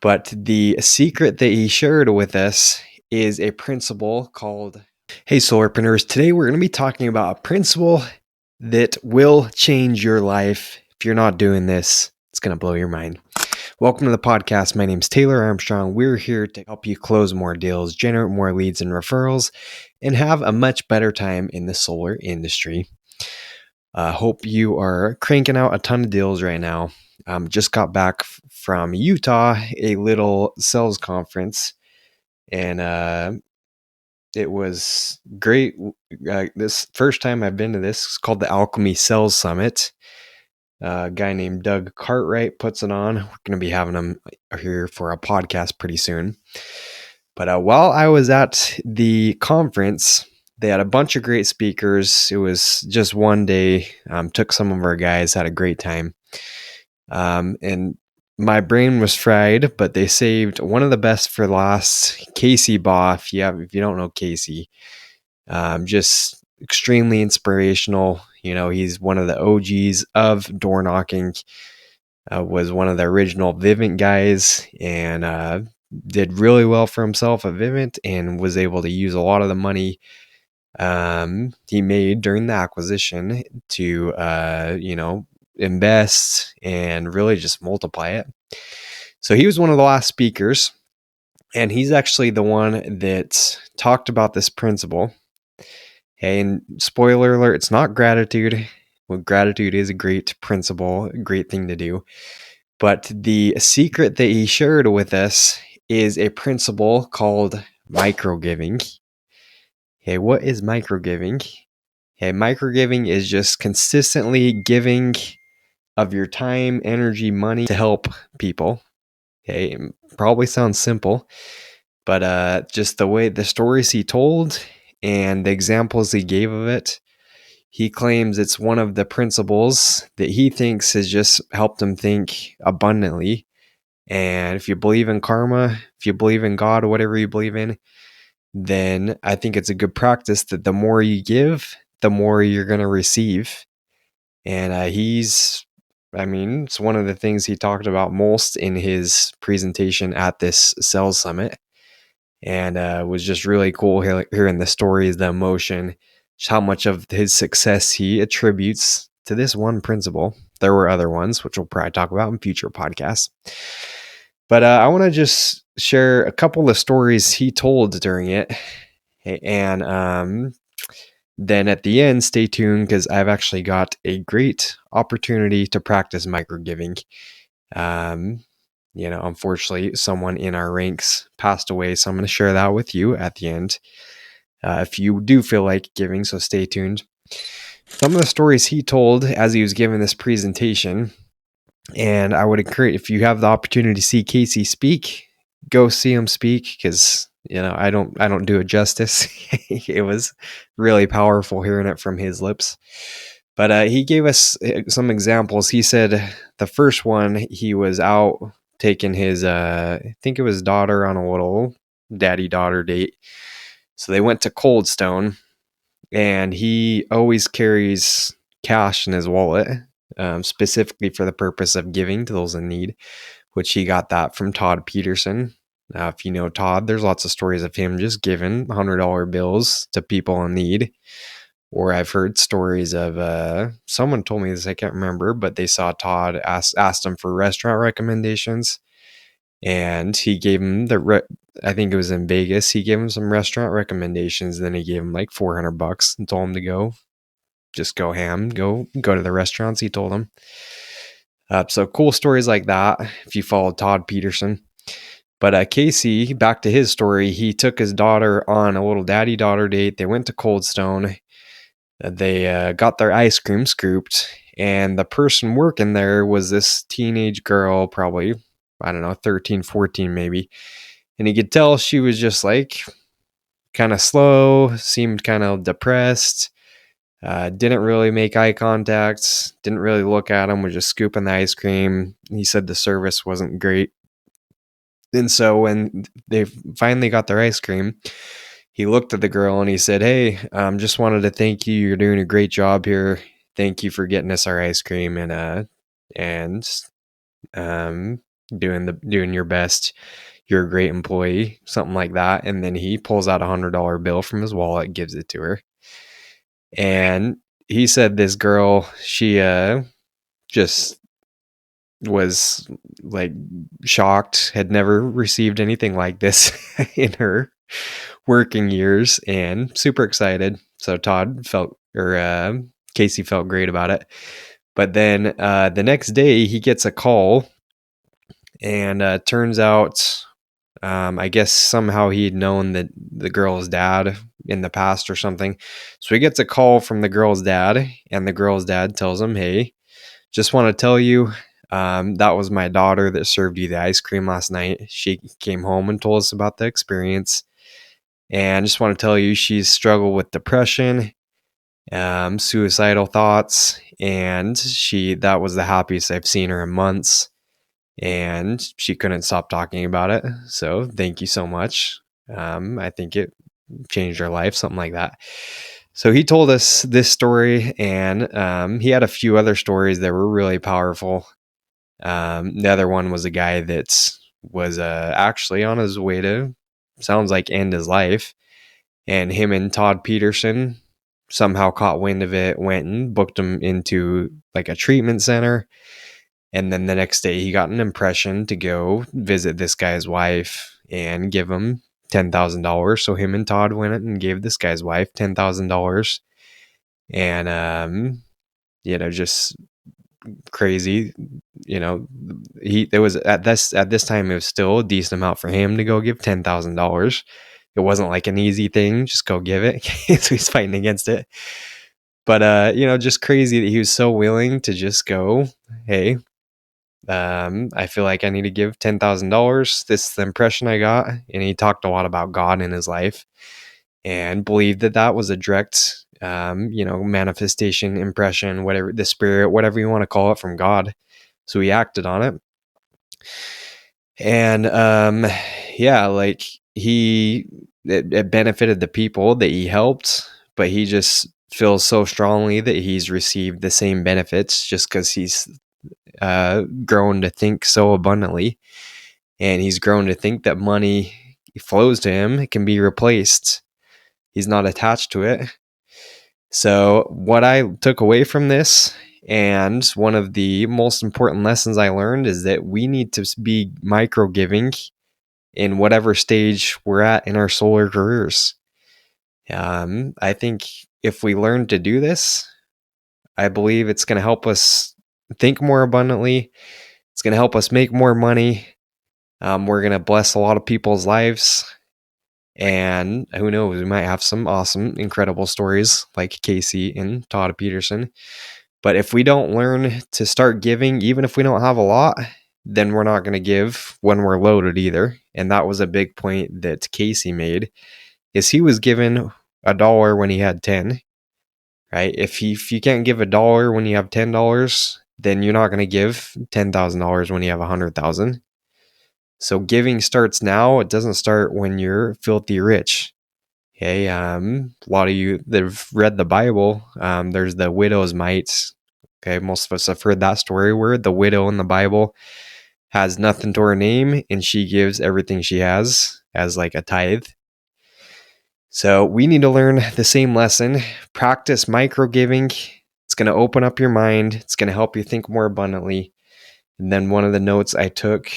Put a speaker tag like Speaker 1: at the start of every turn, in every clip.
Speaker 1: But the secret that he shared with us is a principle called, hey, Solarpreneurs, today we're going to be talking about a principle that will change your life. If you're not doing this, it's going to blow your mind. Welcome to the podcast. My name's Taylor Armstrong. We're here to help you close more deals, generate more leads and referrals, and have a much better time in the solar industry. Hope you are cranking out a ton of deals right now. Just got back from Utah, a little sales conference, and it was great. This first time I've been to this. It's called the Alchemy Sales Summit. A guy named Doug Cartwright puts it on. We're going to be having him here for a podcast pretty soon. But while I was at the conference, they had a bunch of great speakers. It was just one day. Took some of our guys, had a great time. And my brain was fried, but they saved one of the best for last. Casey Baugh, if you don't know Casey, just extremely inspirational. You know, he's one of the OGs of door knocking. Was one of the original Vivint guys, and did really well for himself at Vivint, and was able to use a lot of the money he made during the acquisition to invest and really just multiply it. So he was one of the last speakers, and he's actually the one that talked about this principle. Hey, and spoiler alert, it's not gratitude. Well, gratitude is a great principle, a great thing to do. But the secret that he shared with us is a principle called micro-giving. Okay, what is micro-giving? Okay, micro-giving is just consistently giving of your time, energy, money to help people. Okay, it probably sounds simple, but just the way the stories he told and the examples he gave of it, he claims it's one of the principles that he thinks has just helped him think abundantly. And if you believe in karma, if you believe in God, or whatever you believe in, then I think it's a good practice that the more you give, the more you're going to receive. And it's one of the things he talked about most in his presentation at this sales summit. And was just really cool hearing the stories, the emotion, just how much of his success he attributes to this one principle. There were other ones, which we'll probably talk about in future podcasts. But I want to just share a couple of stories he told during it. And then at the end, stay tuned because I've actually got a great opportunity to practice micro-giving. Unfortunately, someone in our ranks passed away, so I'm going to share that with you at the end. If you do feel like giving, so stay tuned. Some of the stories he told as he was giving this presentation, and I would encourage, if you have the opportunity to see Casey speak, go see him speak because I don't do it justice. It was really powerful hearing it from his lips. But he gave us some examples. He said the first one, he was out taking his, I think it was daughter on a little daddy-daughter date. So they went to Cold Stone, and he always carries cash in his wallet, specifically for the purpose of giving to those in need, which he got that from Todd Peterson. Now, if you know Todd, there's lots of stories of him just giving $100 bills to people in need. Or I've heard stories of someone told me this, I can't remember, but they saw Todd asked him for restaurant recommendations, and he gave him I think it was in Vegas. He gave him some restaurant recommendations. Then he gave him like $400 and told him to just go ham, go to the restaurants. He told him. So cool stories like that. If you follow Todd Peterson. But Casey, back to his story, he took his daughter on a little daddy-daughter date. They went to Cold Stone. They got their ice cream scooped, and the person working there was this teenage girl, probably, 13, 14 maybe. And you could tell she was just like kind of slow, seemed kind of depressed, didn't really make eye contact, didn't really look at him, was just scooping the ice cream. He said the service wasn't great. And so when they finally got their ice cream, he looked at the girl and he said, "Hey, just wanted to thank you. You're doing a great job here. Thank you for getting us our ice cream." And doing your best. You're a great employee, something like that. And then he pulls out $100 bill from his wallet, gives it to her. And he said this girl, she just was like shocked, had never received anything like this in her working years, and super excited. So Casey felt great about it. But then the next day he gets a call, and turns out, I guess somehow he'd known that the girl's dad in the past or something. So he gets a call from the girl's dad, and the girl's dad tells him, "Hey, just want to tell you, that was my daughter that served you the ice cream last night. She came home and told us about the experience. And I just want to tell you, she's struggled with depression, suicidal thoughts, and that was the happiest I've seen her in months. And she couldn't stop talking about it. So thank you so much. I think it changed her life," something like that. So he told us this story, and he had a few other stories that were really powerful. The other one was a guy that was actually on his way to, sounds like, end his life. And him and Todd Peterson somehow caught wind of it, went and booked him into like a treatment center. And then the next day he got an impression to go visit this guy's wife and give him $10,000. So him and Todd went and gave this guy's wife $10,000. And, just crazy. There was at this time, it was still a decent amount for him to go give $10,000. It wasn't like an easy thing, just go give it. So he's fighting against it. But just crazy that he was so willing to just go, "Hey, I feel like I need to give $10,000. This is the impression I got." And he talked a lot about God in his life and believed that was a direct, manifestation, impression, whatever, the spirit, whatever you want to call it, from God. So he acted on it. And like it benefited the people that he helped, but he just feels so strongly that he's received the same benefits just because he's grown to think so abundantly, and he's grown to think that money flows to him, it can be replaced. He's not attached to it. So what I took away from this, and one of the most important lessons I learned, is that we need to be micro giving in whatever stage we're at in our solar careers. I think if we learn to do this, I believe it's going to help us think more abundantly. It's going to help us make more money. We're going to bless a lot of people's lives. And who knows, we might have some awesome, incredible stories like Casey and Todd Peterson. But if we don't learn to start giving, even if we don't have a lot, then we're not going to give when we're loaded either. And that was a big point that Casey made, is he was given $1 when he had 10, right? If you can't give $1 when you have $10, then you're not going to give $10,000 when you have 100,000. So giving starts now. It doesn't start when you're filthy rich. Okay. A lot of you that have read the Bible, there's the widow's mite. Okay. Most of us have heard that story where the widow in the Bible has nothing to her name and she gives everything she has as like a tithe. So we need to learn the same lesson. Practice micro giving. It's going to open up your mind. It's going to help you think more abundantly. And then one of the notes I took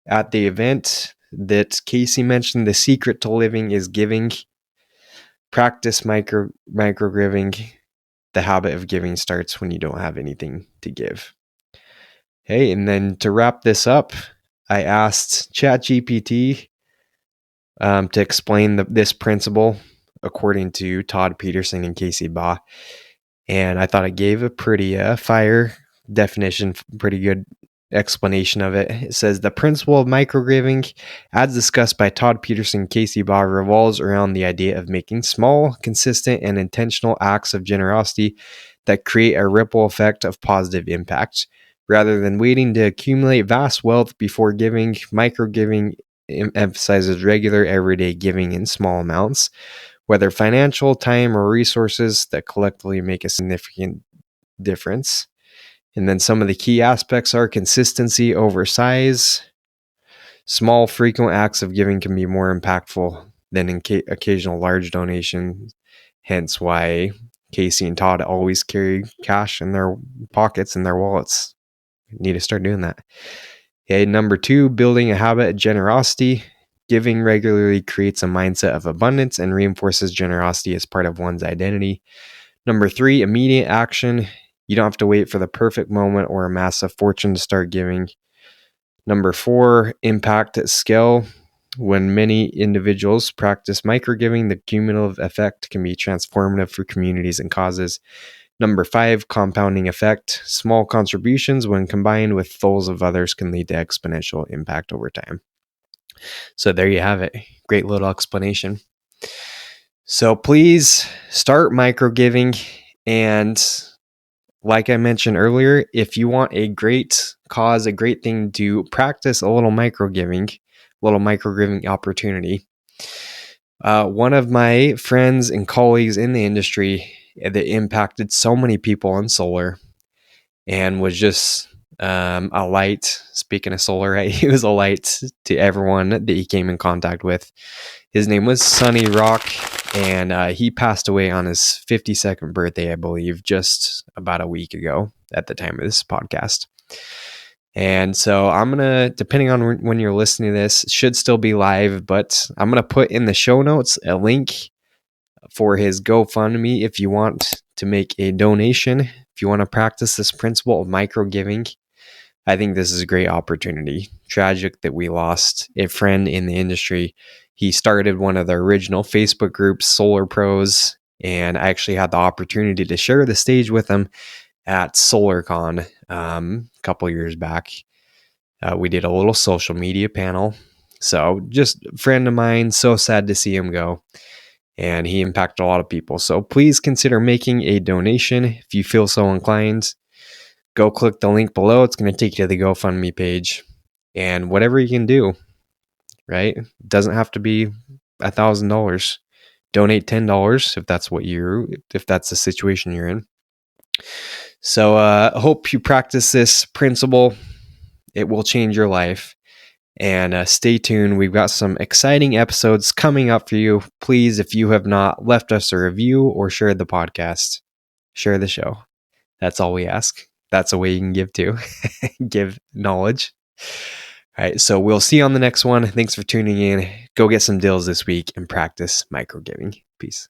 Speaker 1: at the event that Casey mentioned, the secret to living is giving. Practice micro giving. The habit of giving starts when you don't have anything to give. Hey, and then to wrap this up, I asked ChatGPT to explain this principle according to Todd Peterson and Casey Baugh. And I thought it gave a pretty fire definition, pretty good explanation of it. It says the principle of microgiving, as discussed by Todd Peterson and Casey Baugh, revolves around the idea of making small, consistent, and intentional acts of generosity that create a ripple effect of positive impact. Rather than waiting to accumulate vast wealth before giving, microgiving emphasizes regular, everyday giving in small amounts, whether financial, time, or resources, that collectively make a significant difference. And then some of the key aspects are consistency over size, Small, frequent acts of giving can be more impactful than occasional large donations. Hence why Casey and Todd always carry cash in their pockets and their wallets. Need to start doing that. Okay, number 2, building a habit of generosity. Giving regularly creates a mindset of abundance and reinforces generosity as part of one's identity. Number 3, immediate action. You don't have to wait for the perfect moment or a massive fortune to start giving. Number 4, impact at scale. When many individuals practice microgiving, the cumulative effect can be transformative for communities and causes. Number 5, compounding effect. Small contributions, when combined with those of others, can lead to exponential impact over time. So there you have it. Great little explanation. So please start microgiving. And like I mentioned earlier, if you want a great cause, a great thing to practice a little microgiving opportunity. One of my friends and colleagues in the industry that impacted so many people in solar and was just a light. Speaking of solar, right? He was a light to everyone that he came in contact with. His name was Sonny Rock, and he passed away on his 52nd birthday, I believe, just about a week ago at the time of this podcast. And so I'm going to, depending on when you're listening to this, it should still be live, but I'm going to put in the show notes a link for his GoFundMe if you want to make a donation. If you want to practice this principle of micro giving, I think this is a great opportunity. Tragic that we lost a friend in the industry. He started one of the original Facebook groups, Solar Pros, and I actually had the opportunity to share the stage with him at SolarCon a couple years back. We did a little social media panel. So just a friend of mine, so sad to see him go. And he impacted a lot of people. So please consider making a donation if you feel so inclined. Go click the link below. It's going to take you to the GoFundMe page. And whatever you can do, right? It doesn't have to be $1,000. Donate $10 if that's the situation you're in. So I hope you practice this principle. It will change your life. And stay tuned. We've got some exciting episodes coming up for you. Please, if you have not left us a review or shared the podcast, share the show. That's all we ask. That's a way you can give too. Give knowledge. All right. So we'll see you on the next one. Thanks for tuning in. Go get some deals this week and practice micro giving. Peace.